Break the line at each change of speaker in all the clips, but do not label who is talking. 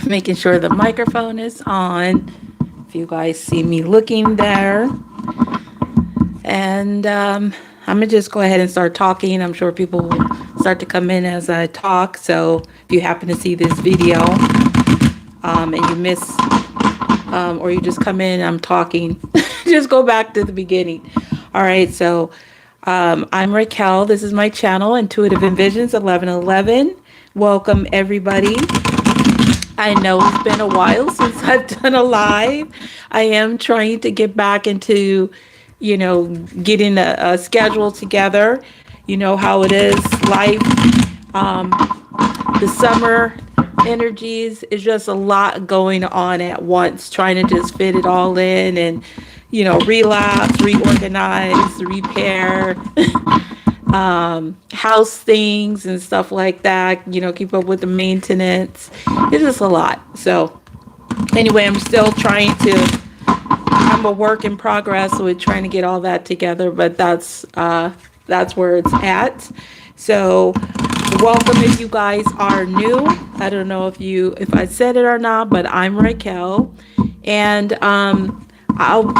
Making sure the microphone is on. If you guys see me looking there. And I'm going to just go ahead and start talking. I'm sure people will start to come in as I talk. So if you happen to see this video and you miss or you just come in, I'm talking, just go back to the beginning. All right. So I'm Raquel. This is my channel, Intuitive Envisions 1111. Welcome, everybody. I know it's been a while since I've done a live. I am trying to get back into, getting a schedule together. You know how it is, life. The summer energies is just a lot going on at once, trying to just fit it all in and, relapse, reorganize, repair. House things and stuff like that, keep up with the maintenance. It's just a lot. So anyway, I'm a work in progress with trying to get all that together, but that's where it's at. So welcome if you guys are new. I don't know if I said it or not, but I'm Raquel, and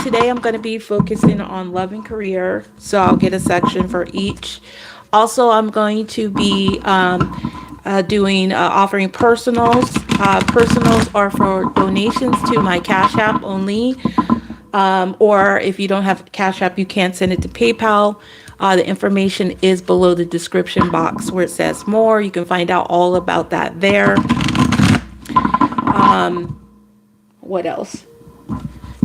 today I'm going to be focusing on love and career, so I'll get a section for each. Also, I'm going to be offering personals. Personals are for donations to my Cash App only, or if you don't have Cash App, you can't send it to PayPal. The information is below the description box where it says more. You can find out all about that there. What else?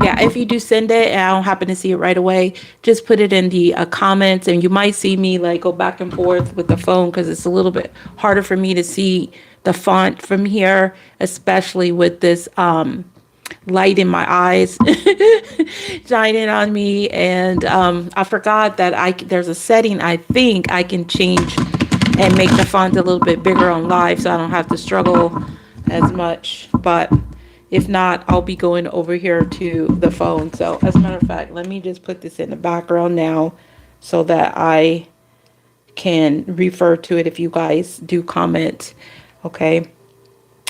Yeah, if you do send it and I don't happen to see it right away, just put it in the comments, and you might see me go back and forth with the phone because it's a little bit harder for me to see the font from here, especially with this light in my eyes shining on me. And I forgot that there's a setting I think I can change and make the font a little bit bigger on live so I don't have to struggle as much. But if not, I'll be going over here to the phone. So as a matter of fact, let me just put this in the background now so that I can refer to it if you guys do comment. Okay.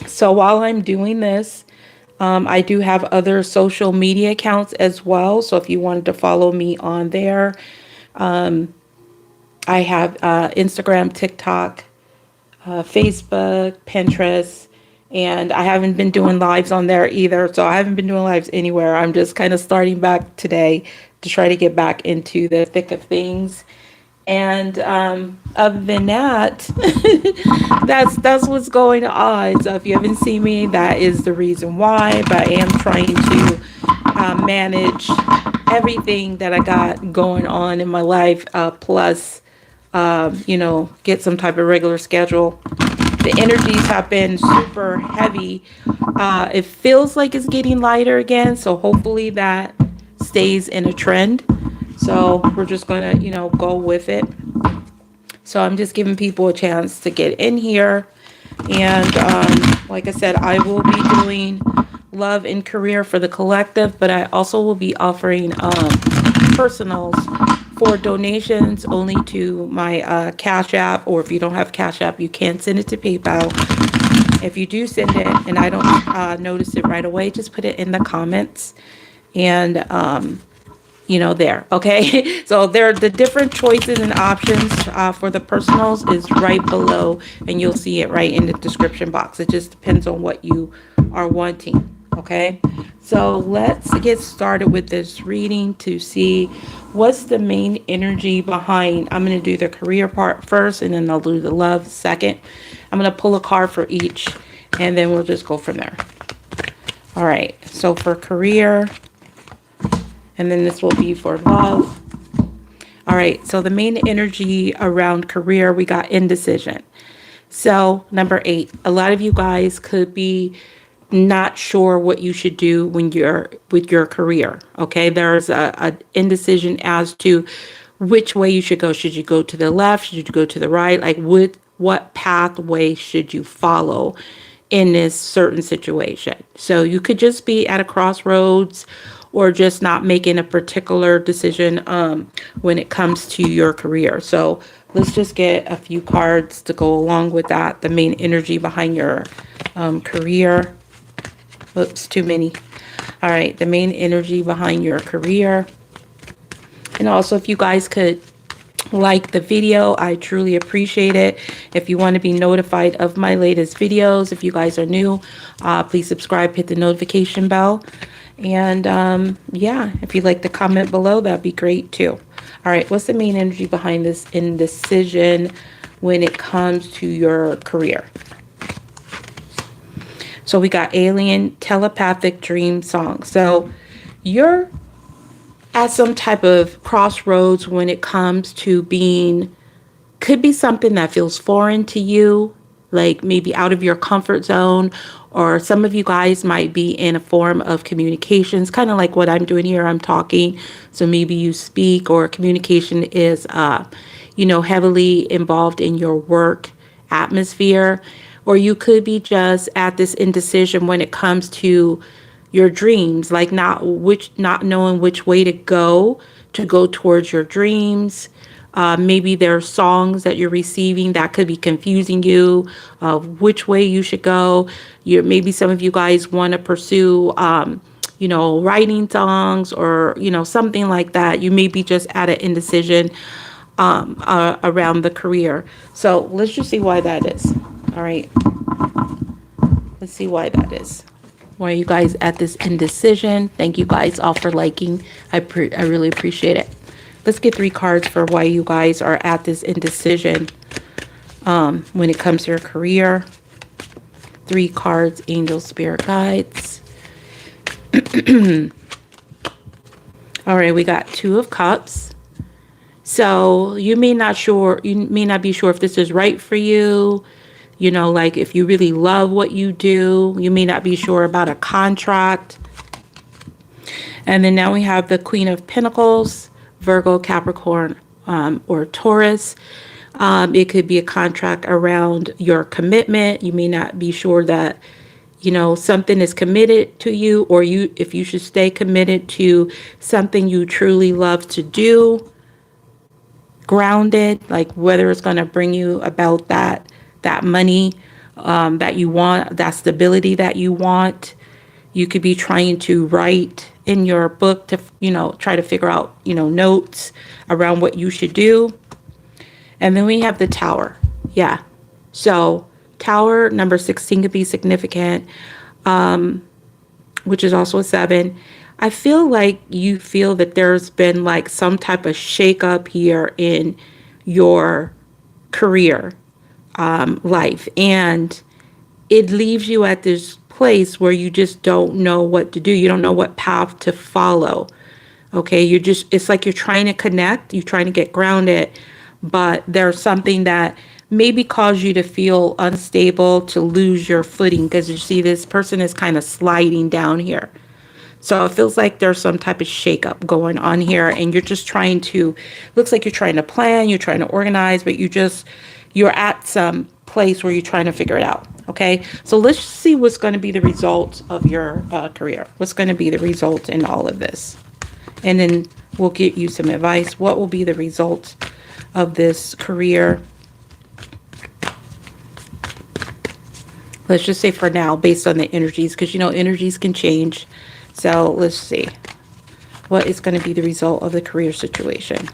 So while I'm doing this, I do have other social media accounts as well. So if you wanted to follow me on there, I have Instagram, TikTok, Facebook, Pinterest. And I haven't been doing lives on there either. So I haven't been doing lives anywhere. I'm just kind of starting back today to try to get back into the thick of things. And other than that, that's what's going on. So if you haven't seen me, that is the reason why. But I am trying to manage everything that I got going on in my life, plus, get some type of regular schedule. The energies have been super heavy. It feels like it's getting lighter again. So hopefully that stays in a trend. So we're just going to, go with it. So I'm just giving people a chance to get in here. And like I said, I will be doing love and career for the collective, but I also will be offering personals for donations only to my Cash App, or if you don't have Cash App, you can send it to PayPal. If you do send it and I don't notice it right away, just put it in the comments and, there. Okay. So there are the different choices and options for the personals is right below, and you'll see it right in the description box. It just depends on what you are wanting. Okay, so let's get started with this reading to see what's the main energy behind. I'm going to do the career part first, and then I'll do the love second. I'm going to pull a card for each, and then we'll just go from there. All right, so for career, and then this will be for love. All right, so the main energy around career, we got indecision. So number 8, a lot of you guys could be not sure what you should do when you're with your career. Okay, there's a indecision as to which way you should go. Should you go to the left? Should you go to the right? Like what pathway should you follow in this certain situation? So you could just be at a crossroads or just not making a particular decision when it comes to your career. So let's just get a few cards to go along with that, the main energy behind your career. Oops, too many. All right, the main energy behind your career. And also, if you guys could like the video, I truly appreciate it. If you want to be notified of my latest videos, if you guys are new, please subscribe, hit the notification bell. And yeah, if you'd like to comment below, that'd be great too. All right, what's the main energy behind this indecision when it comes to your career? So we got alien, telepathic, dream song. So you're at some type of crossroads when it comes to being, could be something that feels foreign to you, like maybe out of your comfort zone, or some of you guys might be in a form of communications, kind of like what I'm doing here. I'm talking, so maybe you speak, or communication is, heavily involved in your work atmosphere, or you could be just at this indecision when it comes to your dreams, like not knowing which way to go towards your dreams. Maybe there are songs that you're receiving that could be confusing you of which way you should go. Maybe some of you guys want to pursue, writing songs, or, something like that. You may be just at an indecision around the career. So let's just see why that is. All right. Let's see why that is. Why are you guys at this indecision? Thank you guys all for liking. I really appreciate it. Let's get 3 cards for why you guys are at this indecision when it comes to your career. 3 cards, angel, spirit guides. All right, we got 2 of cups. So you may not be sure if this is right for you. Like if you really love what you do, you may not be sure about a contract. And then now we have the Queen of Pentacles, Virgo, Capricorn, or Taurus. It could be a contract around your commitment. You may not be sure that, something is committed to you, or if you should stay committed to something you truly love to do. Grounded, like whether it's going to bring you about that money that you want, that stability that you want. You could be trying to write in your book to, try to figure out, notes around what you should do. And then we have the Tower. Yeah. So Tower number 16 could be significant, which is also a 7. I feel like you feel that there's been like some type of shakeup here in your career life, and it leaves you at this place where you just don't know what to do. You don't know what path to follow. Okay, it's like you're trying to connect, you're trying to get grounded, but there's something that maybe cause you to feel unstable, to lose your footing, because you see this person is kind of sliding down here. So it feels like there's some type of shakeup going on here, and you're just looks like you're trying to plan, you're trying to organize, but you're at some place where you're trying to figure it out. Okay, so let's see what's going to be the result of your career. What's going to be the result in all of this? And then we'll get you some advice. What will be the result of this career? Let's just say for now, based on the energies, because energies can change. So let's see. What is going to be the result of the career situation?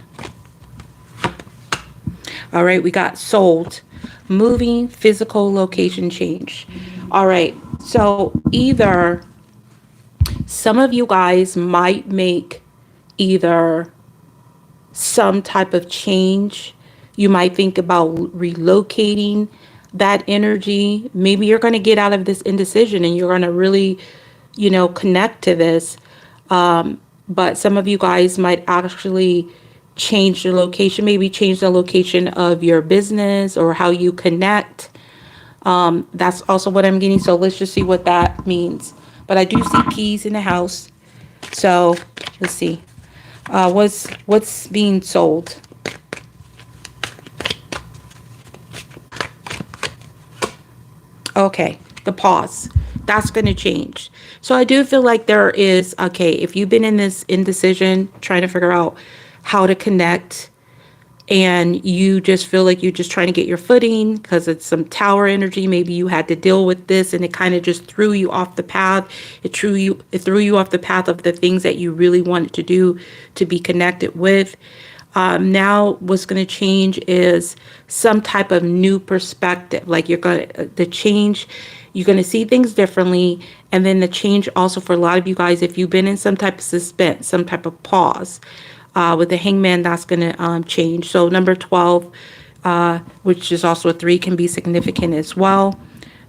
All right, we got sold, moving, physical location change. All right, so either some of you guys might make either some type of change. You might think about relocating that energy. Maybe you're going to get out of this indecision and you're going to really, connect to this. But some of you guys might actually change the location, maybe change the location of your business or how you connect. That's also what I'm getting. So let's just see what that means. But I do see keys in the house. So let's see. What's being sold? Okay, the pause. That's going to change. So I do feel like there is, okay, if you've been in this indecision, trying to figure out how to connect, and you just feel like you're just trying to get your footing because it's some tower energy. Maybe you had to deal with this and it kind of just threw you off the path. It threw you off the path of the things that you really wanted to do, to be connected with. Now what's going to change is some type of new perspective. Like the change, you're going to see things differently. And then the change also for a lot of you guys, if you've been in some type of suspense, some type of pause, with the hangman, that's going to change. So number 12, which is also a 3, can be significant as well.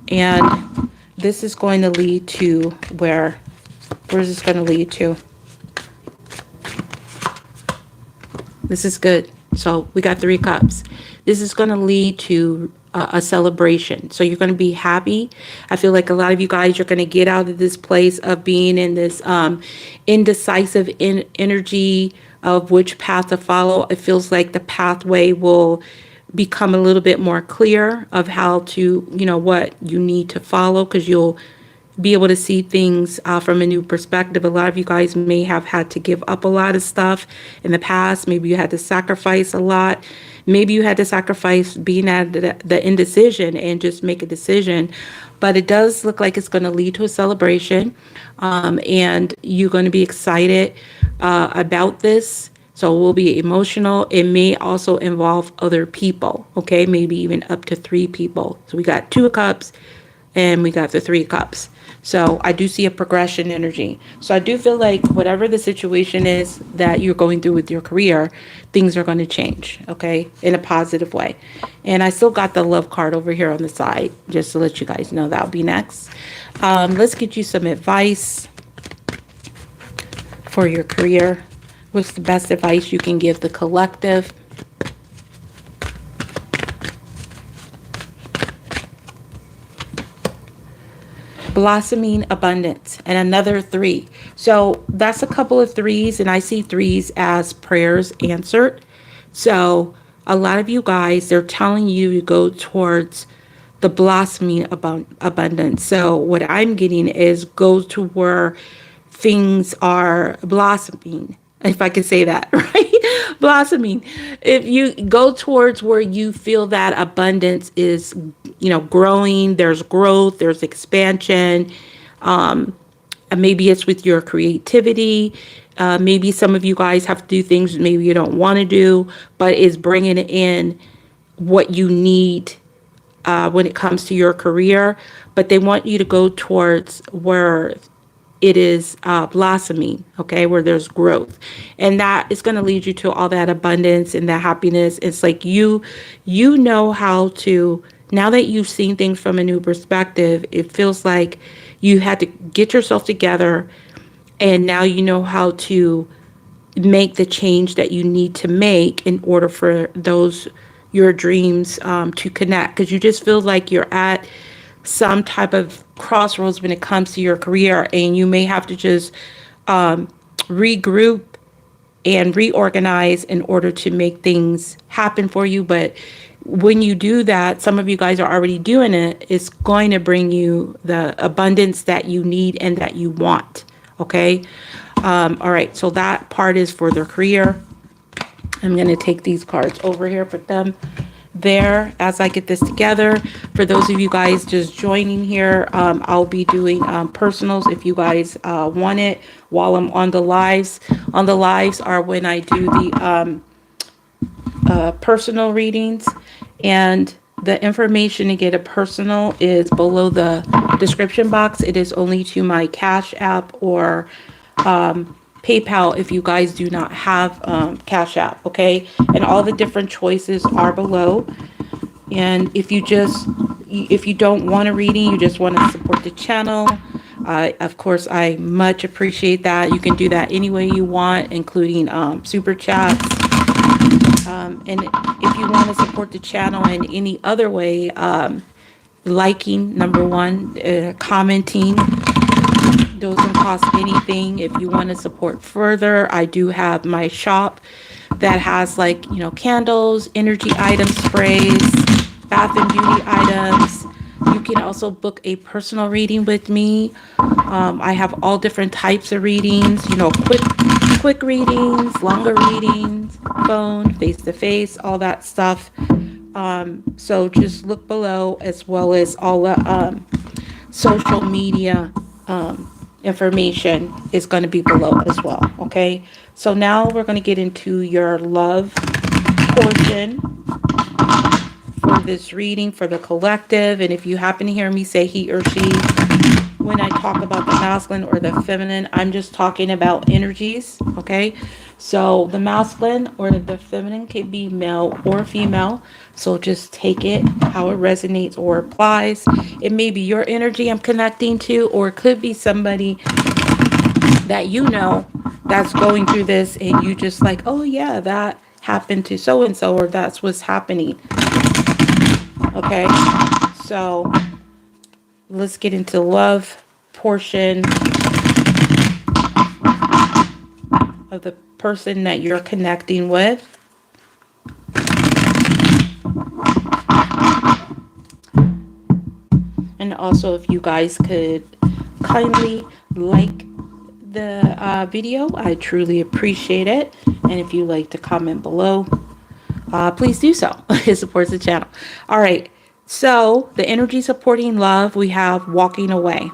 And this is going to lead to where is this going to lead to? This is good. So we got 3 cups. This is going to lead to a celebration. So you're going to be happy. I feel like a lot of you guys are going to get out of this place of being in this indecisive energy of which path to follow. It feels like the pathway will become a little bit more clear of how to, what you need to follow, because you'll be able to see things from a new perspective. A lot of you guys may have had to give up a lot of stuff in the past. Maybe you had to sacrifice a lot. Maybe you had to sacrifice being at the indecision and just make a decision. But it does look like it's going to lead to a celebration, and you're going to be excited about this. So it will be emotional. It may also involve other people, okay? Maybe even up to 3 people. So we got 2 cups and we got the 3 cups. So I do see a progression energy. So I do feel like whatever the situation is that you're going through with your career, things are going to change, okay, in a positive way. And I still got the love card over here on the side, just to let you guys know that'll be next. Let's get you some advice for your career. What's the best advice you can give the collective? Blossoming abundance, and another 3. So that's a couple of 3s, and I see 3s as prayers answered. So a lot of you guys, they're telling you to go towards the blossoming abundance. So what I'm getting is go to where things are blossoming, if I could say that, right? Blossoming. If you go towards where you feel that abundance is, growing, there's growth, there's expansion. And maybe it's with your creativity. Maybe some of you guys have to do things maybe you don't want to do, but it's bringing in what you need when it comes to your career. But they want you to go towards where it is blossoming, okay, where there's growth. And that is going to lead you to all that abundance and that happiness. It's like you know how to, now that you've seen things from a new perspective, it feels like you had to get yourself together, and now you know how to make the change that you need to make in order for your dreams to connect. Because you just feel like you're at some type of crossroads when it comes to your career, and you may have to just regroup and reorganize in order to make things happen for you. But when you do that, some of you guys are already doing it, it's going to bring you the abundance that you need and that you want, okay? All right, so that part is for their career. I'm going to take these cards over here, put them there as I get this together. For those of you guys just joining here, I'll be doing personals if you guys want it while I'm on the lives. On the lives are when I do the personal readings, and the information to get a personal is below the description box. It is only to my Cash App or PayPal if you guys do not have Cash App, okay? And all the different choices are below. And if you don't want a reading, you just want to support the channel, of course, I much appreciate that. You can do that any way you want, including super chats. And if you want to support the channel in any other way, liking, number 1, commenting, doesn't cost anything. If you want to support further, I do have my shop that has candles, energy items, sprays, bath and beauty items. You can also book a personal reading with me. I have all different types of readings, quick readings, longer readings, phone, face to face, all that stuff. So just look below, as well as all the social media information is going to be below as well. Okay, so now we're going to get into your love portion for this reading for the collective. And if you happen to hear me say he or she when I talk about the masculine or the feminine, I'm just talking about energies. Okay, so the masculine or the feminine can be male or female, so just take it how it resonates or applies. It may be your energy I'm connecting to, or it could be somebody that you know that's going through this, and you just like, oh yeah, that happened to so and so, or that's what's happening. Okay, so let's get into the love portion of the person that you're connecting with. And also, if you guys could kindly like the video, I truly appreciate it. And if you like to comment below, please do so. It supports the channel. All right, so the energy supporting love, we have walking away.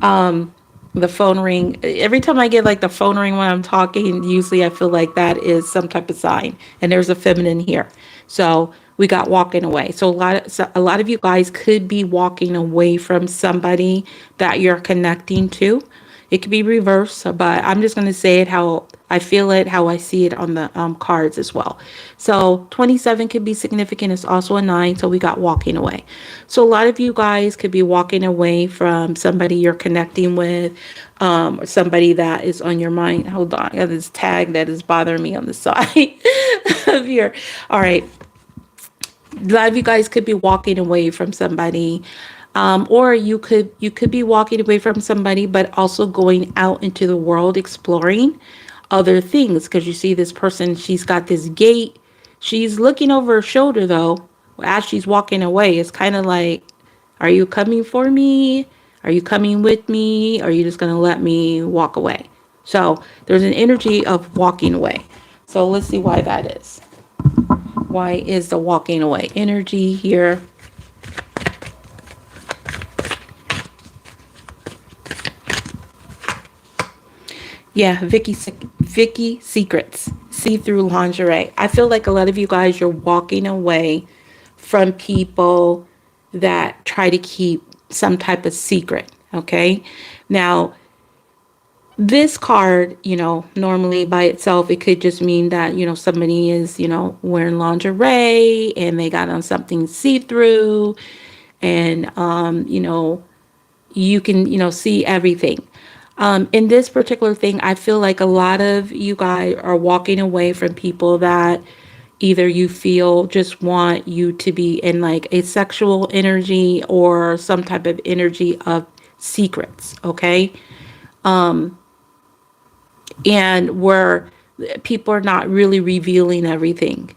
The phone ring, every time I get like the phone ring when I'm talking, usually I feel like that is some type of sign, and there's a feminine here. So we got walking away. So a lot of you guys could be walking away from somebody that you're connecting to. It could be reverse, but I'm just going to say it how I feel it, how I see it on the cards as well. So 27 could be significant. It's also a 9, so we got walking away. So a lot of you guys could be walking away from somebody you're connecting with, or somebody that is on your mind. Hold on, I got this tag that is bothering me on the side of here. All right. A lot of you guys could be walking away from somebody. Or you could be walking away from somebody, but also going out into the world exploring other things. Because you see this person, she's got this gate. She's looking over her shoulder though, as she's walking away. It's kind of like, are you coming for me? Are you coming with me? Or are you just going to let me walk away? So there's an energy of walking away. So let's see why that is. Why is the walking away energy here? Yeah, Vicky Secrets, see-through lingerie. I feel like a lot of you guys, you're walking away from people that try to keep some type of secret, okay? Now, this card, normally by itself, it could just mean that, somebody is, wearing lingerie and they got on something see-through and, you can, see everything. In this particular thing, I feel like a lot of you guys are walking away from people that either you feel just want you to be in like a sexual energy or some type of energy of secrets, okay? And where people are not really revealing everything.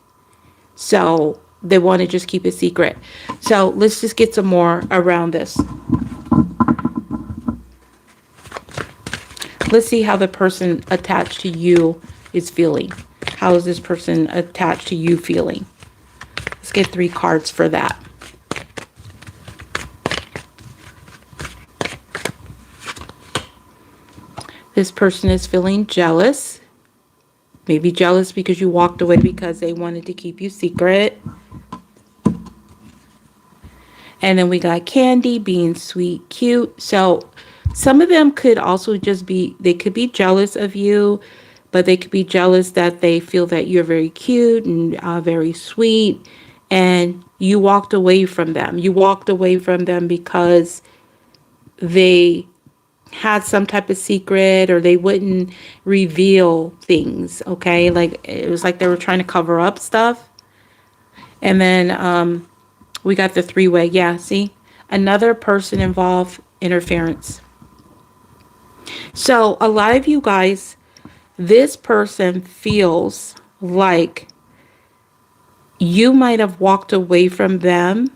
So they want to just keep it secret. So let's just get some more around this. Let's see how the person attached to you is feeling. How is this person attached to you feeling? Let's get 3 cards for that. This person is feeling jealous. Maybe jealous because you walked away because they wanted to keep you secret. And then we got Candy being sweet, cute. So some of them could also just be, they could be jealous of you, but they could be jealous that they feel that you're very cute and very sweet, and you walked away from them. You walked away from them because they had some type of secret, or they wouldn't reveal things, okay? Like, it was like they were trying to cover up stuff. And then we got the 3-way. Yeah, see? Another person involved, interference. So a lot of you guys, this person feels like you might have walked away from them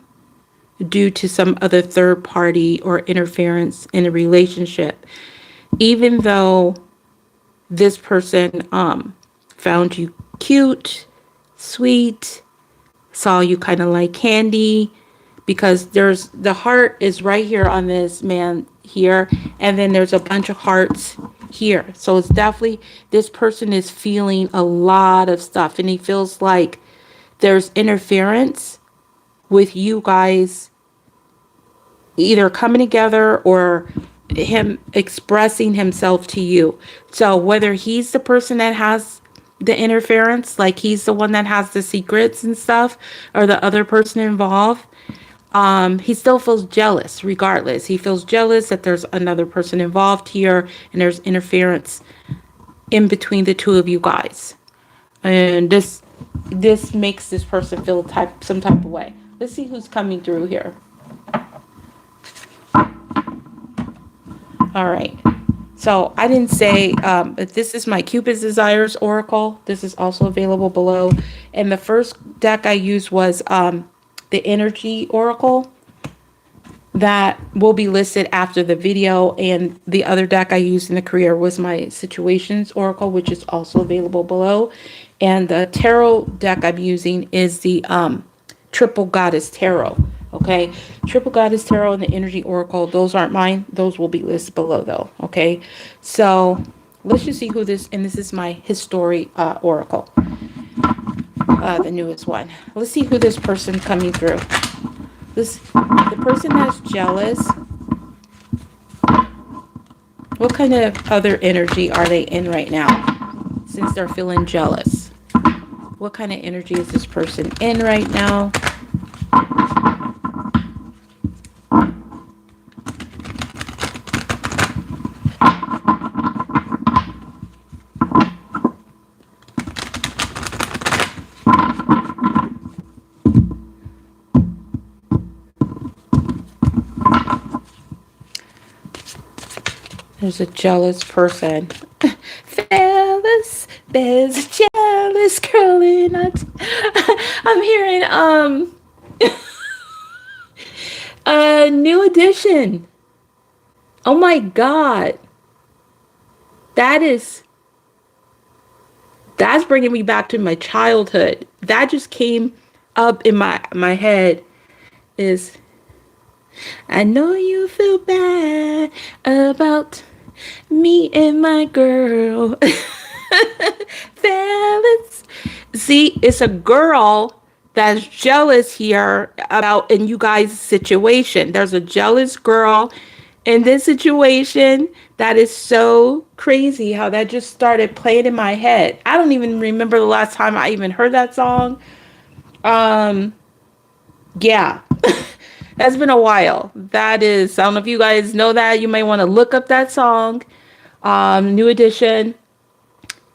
due to some other third party or interference in a relationship, even though this person found you cute, sweet, saw you kind of like candy, because there's the heart is right here on this man here, and then there's a bunch of hearts here. So it's definitely, this person is feeling a lot of stuff, and he feels like there's interference with you guys either coming together or him expressing himself to you. So whether he's the person that has the interference, like he's the one that has the secrets and stuff, or the other person involved, he still feels jealous regardless. He feels jealous that there's another person involved here and there's interference in between the two of you guys. And this makes this person feel some type of way. Let's see who's coming through here. All right. So I didn't say, this is my Cupid's Desires Oracle. This is also available below. And the first deck I used was the Energy Oracle. That will be listed after the video. And the other deck I used in the career was my Situations Oracle, which is also available below. And the tarot deck I'm using is the Triple Goddess Tarot. Okay, Triple Goddess Tarot and the Energy Oracle, those aren't mine. Those will be listed below though. Okay, so let's just see who this, and this is my History Oracle, the newest one. Let's see who this person coming through. The person that's jealous, what kind of other energy are they in right now since they're feeling jealous? What kind of energy is this person in right now? There's a jealous person. Fellas, there's a jealous girl in it. I'm hearing a new edition. Oh my God. That's bringing me back to my childhood. That just came up in my head. Is, I know you feel bad about me and my girl. Fellas. See, it's a girl that's jealous here about in you guys' situation. There's a jealous girl in this situation. That is so crazy how that just started playing in my head. I don't even remember the last time I even heard that song. Yeah. That's been a while. That is, I don't know if you guys know that. You might want to look up that song. New edition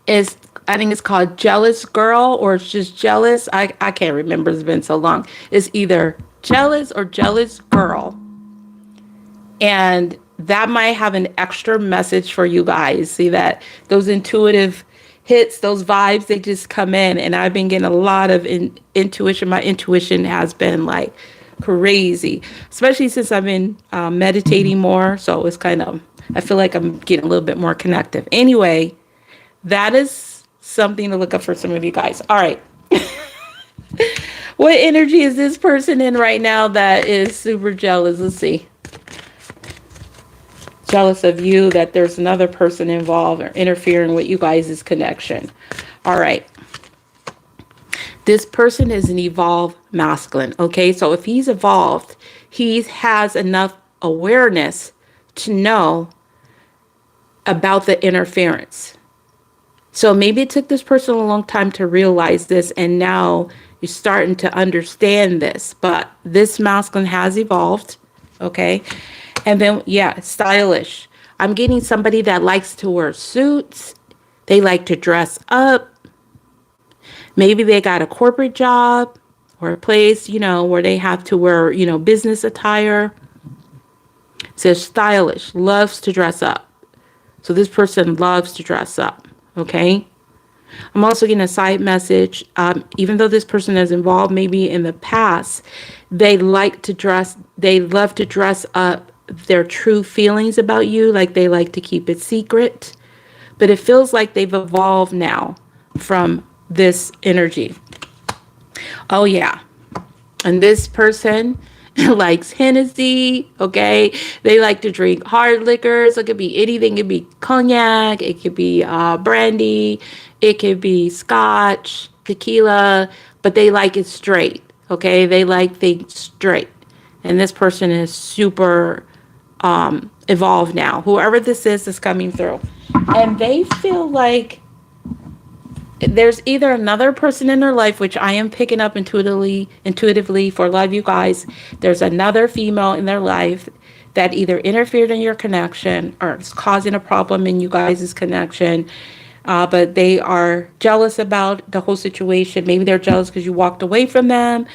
is, I think it's called Jealous Girl, or it's just Jealous. I can't remember. It's been so long. It's either Jealous or Jealous Girl. And that might have an extra message for you guys. See that? Those intuitive hits, those vibes, they just come in. And I've been getting a lot of intuition. My intuition has been like crazy, especially since I've been meditating more. So it's kind of, I feel like I'm getting a little bit more connective. Anyway, that is something to look up for some of you guys. All right. What energy is this person in right now that is super jealous? Let's see. Jealous of you, that there's another person involved or interfering with you guys' connection. All right. This person is an evolved masculine. Okay, so if he's evolved, he has enough awareness to know about the interference. So maybe it took this person a long time to realize this, and now you're starting to understand this. But this masculine has evolved. Okay, and then yeah, stylish. I'm getting somebody that likes to wear suits. They like to dress up. Maybe they got a corporate job or a place, you know, where they have to wear, you know, business attire. It says stylish, loves to dress up. So this person loves to dress up. Okay. I'm also getting a side message. Even though this person is involved maybe in the past, they love to dress up their true feelings about you. Like they like to keep it secret. But it feels like they've evolved now from this energy. Oh yeah. And this person likes Hennessy, okay? They like to drink hard liquors. It could be anything. It could be cognac. It could be brandy. It could be scotch, tequila. But they like it straight, okay? They like things straight. And this person is super evolved now. Whoever this is coming through. And they feel like there's either another person in their life, which I am picking up intuitively for a lot of you guys. There's another female in their life that either interfered in your connection or is causing a problem in you guys' connection. But they are jealous about the whole situation. Maybe they're jealous because you walked away from them,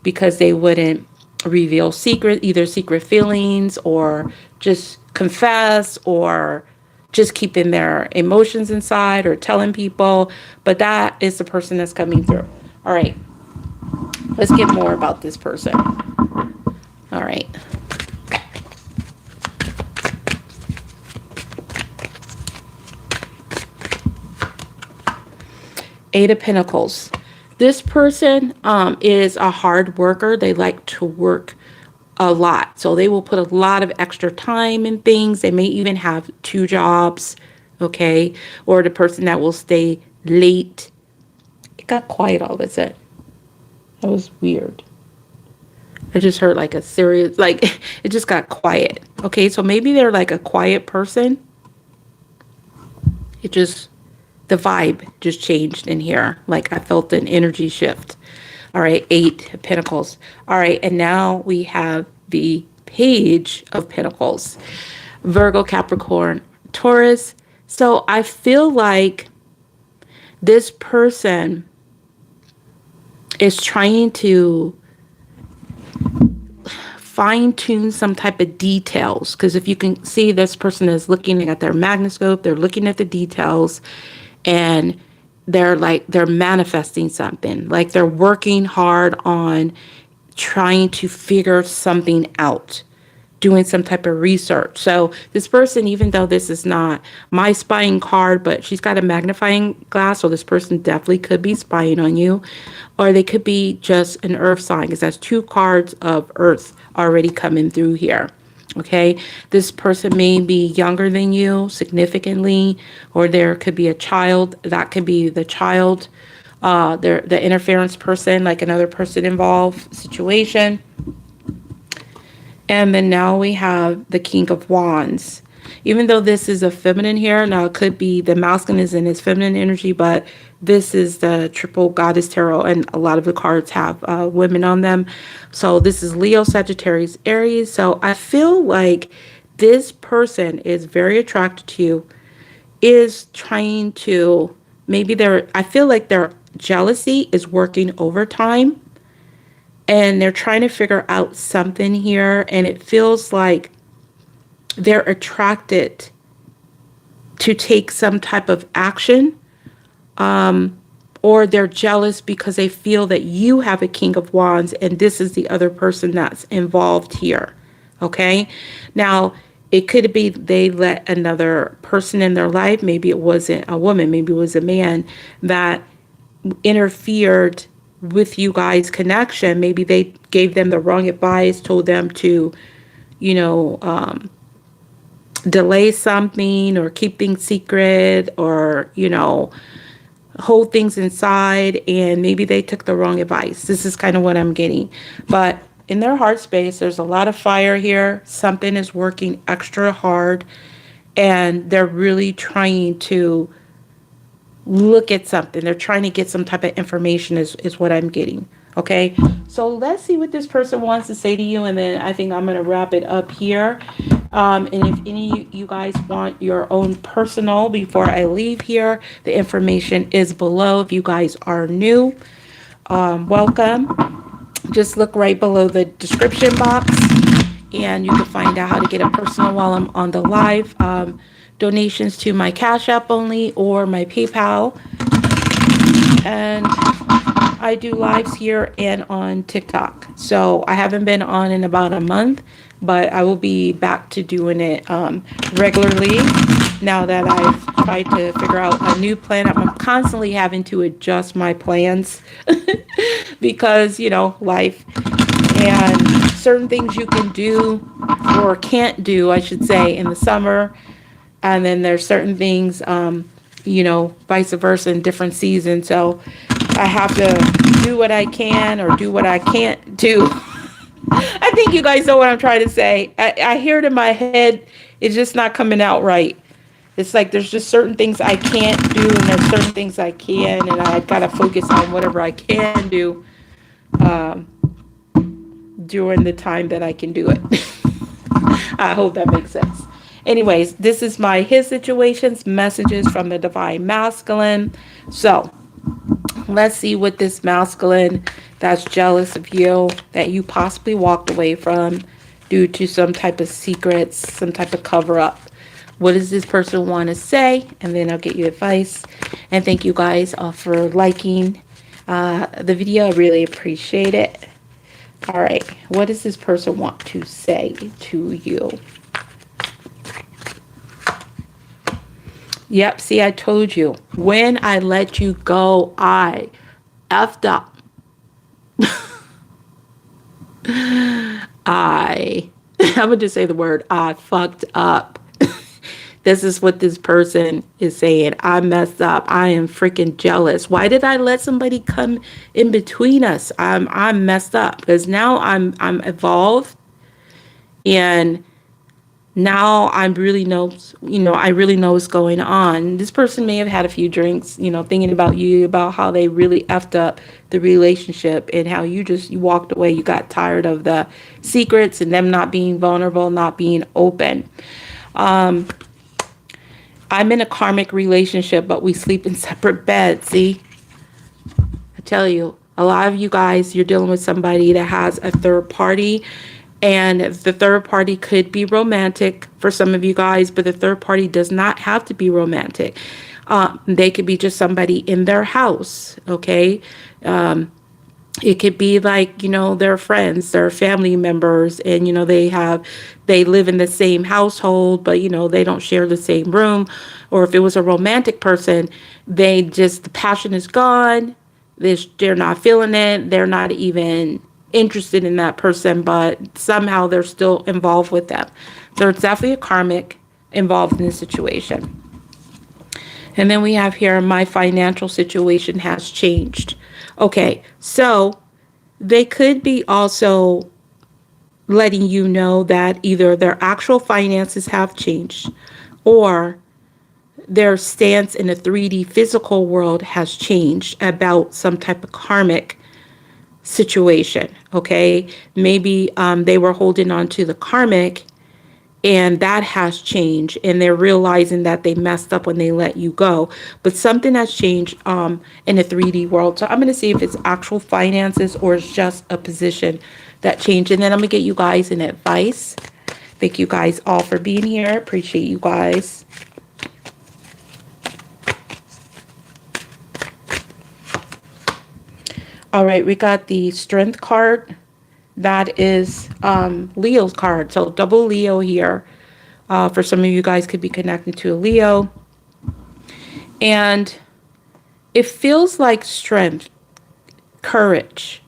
because they wouldn't reveal either secret feelings or just confess, or just keeping their emotions inside or telling people. But that is the person that's coming through. All right. Let's get more about this person. All right. Eight of Pentacles. This person is a hard worker. They like to work a lot. So they will put a lot of extra time in things. They may even have two jobs, okay? Or the person that will stay late. It got quiet all of a sudden. That was weird. I just heard like a serious, like it just got quiet. Okay, so maybe they're like a quiet person. The vibe just changed in here. Like I felt an energy shift. All right, 8 of Pentacles. All right, and now we have the Page of Pentacles. Virgo, Capricorn, Taurus. So I feel like this person is trying to fine-tune some type of details. Because if you can see, this person is looking at their magnascope. They're looking at the details. And they're manifesting something, like they're working hard on trying to figure something out, doing some type of research. So this person, even though this is not my spying card, but she's got a magnifying glass, so this person definitely could be spying on you, or they could be just an earth sign, because that's 2 cards of earth already coming through here. Okay, this person may be younger than you significantly, or there could be a child. That could be the child, the interference person, like another person involved situation. And then now we have the King of Wands. Even though this is a feminine here, now it could be the masculine is in his feminine energy, but this is the triple goddess tarot, and a lot of the cards have women on them. So this is Leo, Sagittarius, Aries. So I feel like this person is very attracted to you, is trying to, I feel like their jealousy is working overtime, and they're trying to figure out something here, and it feels like they're attracted to take some type of action, or they're jealous because they feel that you have a King of Wands and this is the other person that's involved here. Okay, now it could be they let another person in their life, maybe it wasn't a woman, maybe it was a man, that interfered with you guys' connection. Maybe they gave them the wrong advice, told them to, delay something or keep things secret, or, hold things inside, and maybe they took the wrong advice. This is kind of what I'm getting. But in their heart space, there's a lot of fire here. Something is working extra hard, and they're really trying to look at something. They're trying to get some type of information is what I'm getting. Okay, so let's see what this person wants to say to you, and then I think I'm going to wrap it up here. And if any of you guys want your own personal before I leave here, the information is below. If you guys are new, welcome. Just look right below the description box, and you can find out how to get a personal while I'm on the live. Donations to my Cash App only, or my PayPal. And I do lives here and on TikTok. So I haven't been on in about a month, but I will be back to doing it regularly now that I've try to figure out a new plan. I'm constantly having to adjust my plans because, life and certain things you can do or can't do, I should say, in the summer. And then there's certain things, vice versa in different seasons. So I have to do what I can or do what I can't do. I think you guys know what I'm trying to say. I hear it in my head. It's just not coming out right. It's like there's just certain things I can't do, and there's certain things I can, and I gotta focus on whatever I can do um, during the time that I can do it. I hope that makes sense. Anyways, this is my his situations, messages from the divine masculine. So let's see what this masculine that's jealous of you, that you possibly walked away from due to some type of secrets, some type of cover up. What does this person want to say? And then I'll get you advice. And thank you guys for liking the video. I really appreciate it. All right. What does this person want to say to you? Yep. See, I told you. When I let you go, I effed up. I'm going to just say the word, I fucked up. This is what this person is saying. I messed up. I am freaking jealous. Why did I let somebody come in between us? I'm messed up because now I'm evolved, and now I really know, I really know what's going on. This person may have had a few drinks, thinking about you, about how they really effed up the relationship and how you walked away. You got tired of the secrets and them not being vulnerable, not being open. I'm in a karmic relationship, but we sleep in separate beds. See, I tell you, a lot of you guys, you're dealing with somebody that has a third party, and the third party could be romantic for some of you guys, but the third party does not have to be romantic. They could be just somebody in their house. Okay. It could be like, their friends, their family members, and, they live in the same household, but, they don't share the same room. Or if it was a romantic person, the passion is gone. They're not feeling it. They're not even interested in that person, but somehow they're still involved with them. So it's definitely a karmic involved in this situation. And then we have here, my financial situation has changed. Okay, so they could be also letting you know that either their actual finances have changed or their stance in the 3D physical world has changed about some type of karmic situation. Okay, maybe they were holding on to the karmic, and that has changed, and they're realizing that they messed up when they let you go. But something has changed in the 3D world. So I'm going to see if it's actual finances or it's just a position that changed. And then I'm going to get you guys an advice. Thank you guys all for being here. Appreciate you guys. All right, we got the strength card. That is Leo's card. So double Leo here. For some of you guys could be connected to a Leo. And it feels like strength, courage,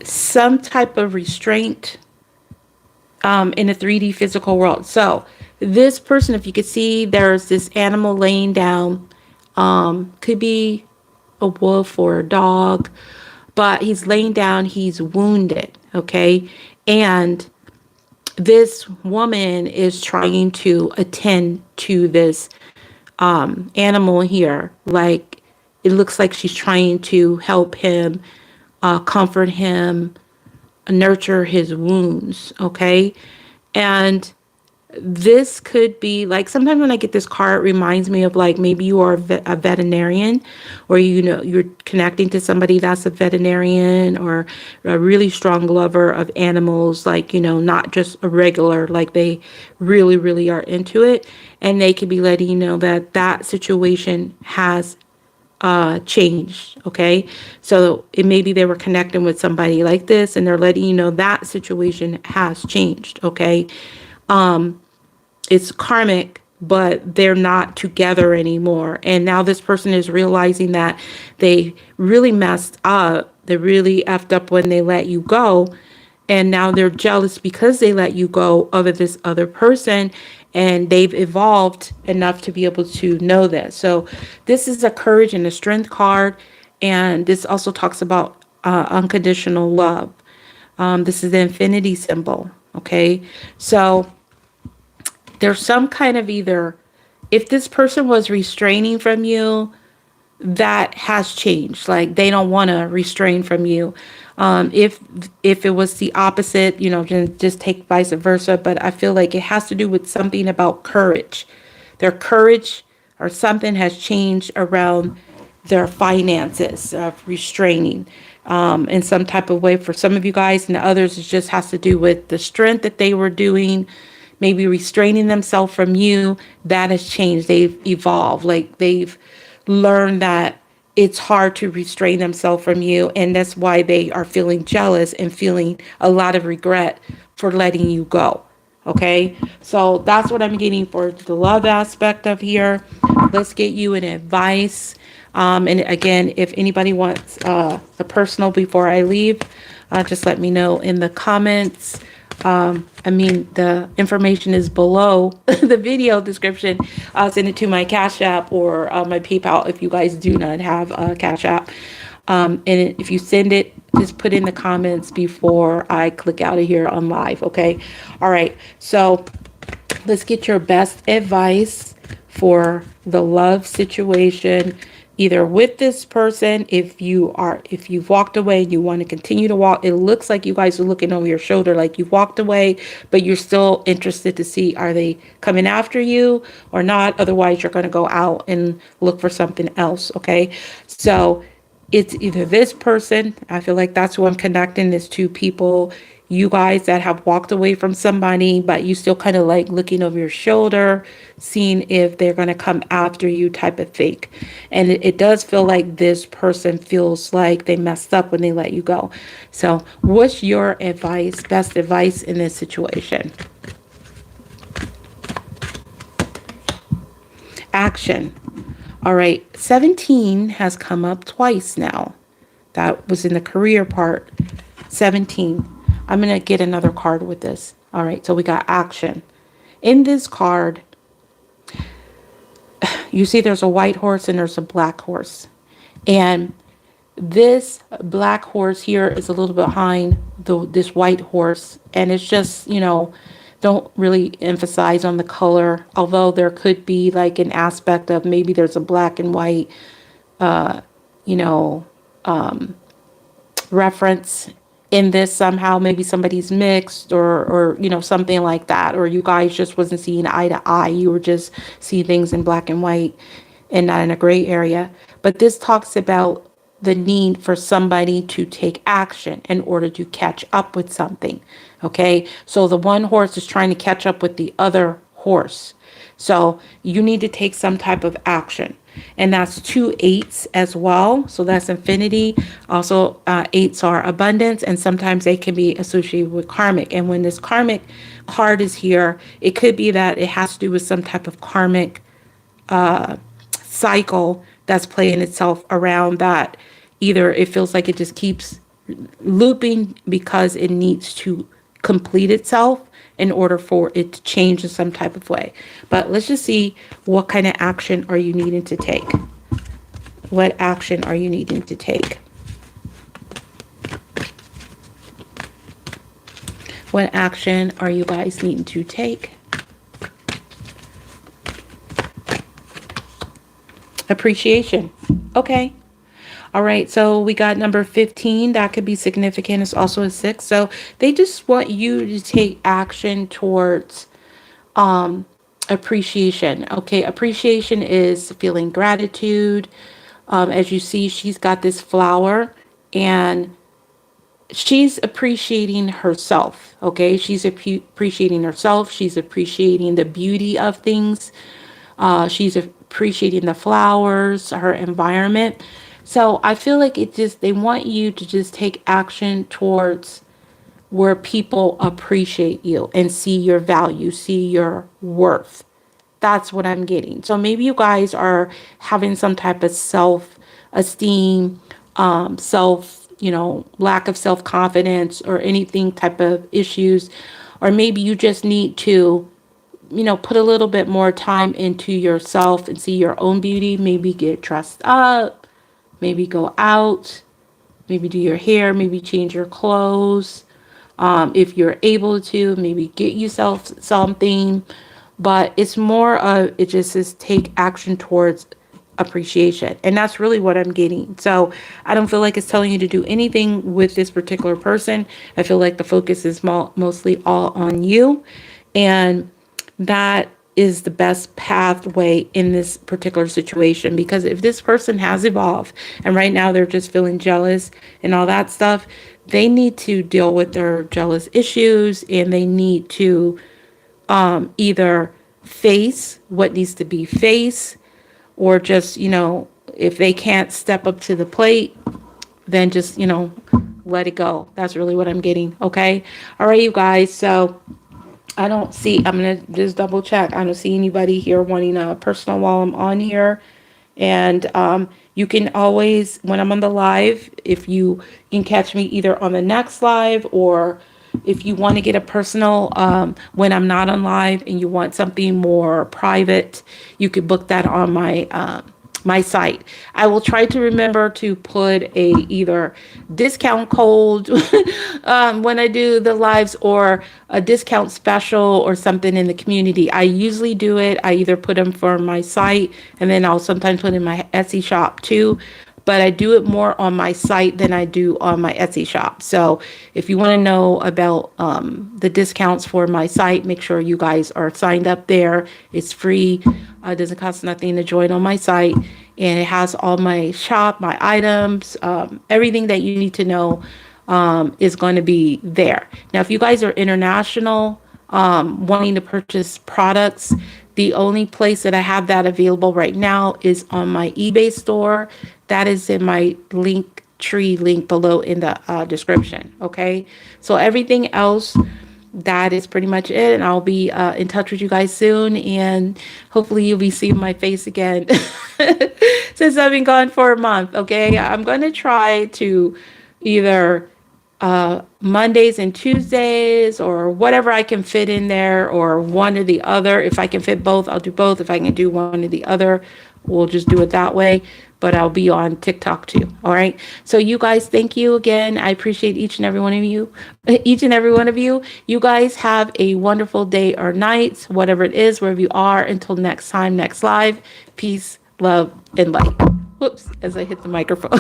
some type of restraint in the 3D physical world. So this person, if you could see, there's this animal laying down. Could be a wolf or a dog. But he's laying down, he's wounded, okay? And this woman is trying to attend to this animal here. Like, it looks like she's trying to help him, comfort him, nurture his wounds, okay? And this could be like, sometimes when I get this card, it reminds me of like maybe you are a veterinarian, or you're connecting to somebody that's a veterinarian or a really strong lover of animals, like not just a regular, like they really, really are into it, and they could be letting you know that that situation has changed. Okay, so maybe they were connecting with somebody like this, and they're letting you know that situation has changed. Okay. It's karmic, but they're not together anymore. And now this person is realizing that they really messed up. They really effed up when they let you go. And now they're jealous because they let you go of this other person. And they've evolved enough to be able to know this. So this is a courage and a strength card. And this also talks about unconditional love. This is the infinity symbol. Okay. So there's some kind of either, if this person was restraining from you, that has changed. Like they don't want to restrain from you. If it was the opposite, just take vice versa. But I feel like it has to do with something about courage. Their courage or something has changed around their finances of restraining in some type of way for some of you guys, and the others it just has to do with the strength that they were doing, maybe restraining themselves from you. That has changed. They've evolved. Like they've learned that it's hard to restrain themselves from you, and that's why they are feeling jealous and feeling a lot of regret for letting you go. Okay, so that's what I'm getting for the love aspect of here. Let's get you an advice. And again, if anybody wants a personal before I leave, just let me know in the comments. The information is below the video description. I'll send it to my Cash App or my PayPal if you guys do not have a Cash App. And if you send it, just put in the comments before I click out of here on live. Okay. All right. So let's get your best advice for the love situation, either with this person. If you've walked away and you want to continue to walk, it looks like you guys are looking over your shoulder, like you've walked away, but you're still interested to see, are they coming after you or not? Otherwise, you're going to go out and look for something else. Okay. So it's either this person, I feel like that's who I'm connecting this to, people, you guys that have walked away from somebody, but you still kind of like looking over your shoulder, seeing if they're going to come after you type of fake. And it does feel like this person feels like they messed up when they let you go. So what's your advice, best advice in this situation? Action. All right, 17 has come up twice now. That was in the career part. 17. I'm going to get another card with this. All right, so we got action. In this card, you see there's a white horse and there's a black horse. And this black horse here is a little behind this white horse. And it's just, don't really emphasize on the color, although there could be like an aspect of maybe there's a black and white, you know, reference in this somehow. Maybe somebody's mixed or something like that, or you guys just wasn't seeing eye to eye. You were just seeing things in black and white and not in a gray area. But this talks about the need for somebody to take action in order to catch up with something. Okay, so the one horse is trying to catch up with the other horse. So you need to take some type of action. And that's 2 8s as well. So that's infinity. Also, 8s are abundance, and sometimes they can be associated with karmic. And when this karmic card is here, it could be that it has to do with some type of karmic cycle that's playing itself around that. Either it feels like it just keeps looping because it needs to complete itself in order for it to change in some type of way. But let's just see, what kind of action are you needing to take? What action are you needing to take? What action are you guys needing to take? Appreciation. Okay. All right, so we got number 15. That could be significant. It's also a 6. So they just want you to take action towards appreciation. Okay, appreciation is feeling gratitude. As you see, she's got this flower and she's appreciating herself. Okay, she's appreciating herself. She's appreciating the beauty of things. She's appreciating the flowers, her environment. So I feel like they want you to just take action towards where people appreciate you and see your value, see your worth. That's what I'm getting. So maybe you guys are having some type of self-esteem, lack of self-confidence or anything type of issues. Or maybe you just need to, put a little bit more time into yourself and see your own beauty. Maybe get dressed up, maybe go out, maybe do your hair, maybe change your clothes. If you're able to, maybe get yourself something. But it's more of it just is take action towards appreciation. And that's really what I'm getting. So I don't feel like it's telling you to do anything with this particular person. I feel like the focus is mostly all on you. And that is the best pathway in this particular situation, because if this person has evolved and right now they're just feeling jealous and all that stuff, they need to deal with their jealous issues, and they need to either face what needs to be faced, or just, if they can't step up to the plate, then just, let it go. That's really what I'm getting. Okay. All right, you guys. So I'm going to just double check. I don't see anybody here wanting a personal while I'm on here. And you can always, when I'm on the live, if you can catch me either on the next live, or if you want to get a personal when I'm not on live and you want something more private, you could book that on my site. I will try to remember to put a either discount code when I do the lives, or a discount special or something in the community. I usually do it. I either put them for my site, and then I'll sometimes put in my Etsy shop too. But I do it more on my site than I do on my Etsy shop. So if you want to know about the discounts for my site, make sure you guys are signed up there. It's free. It doesn't cost nothing to join on my site. And it has all my shop, my items, everything that you need to know is going to be there. Now, if you guys are international, wanting to purchase products, the only place that I have that available right now is on my eBay store. That is in my link tree link below in the description. Okay. So everything else, that is pretty much it. And I'll be in touch with you guys soon. And hopefully you'll be seeing my face again since I've been gone for a month. Okay. I'm going to try to either Mondays and Tuesdays, or whatever I can fit in there, or one or the other. If I can fit both, I'll do both. If I can do one or the other, we'll just do it that way. But I'll be on TikTok too. All right. So you guys, thank you again. I appreciate each and every one of you. Each and every one of you. You guys have a wonderful day or night, whatever it is, wherever you are. Until next time, next live. Peace, love, and light. Whoops, as I hit the microphone.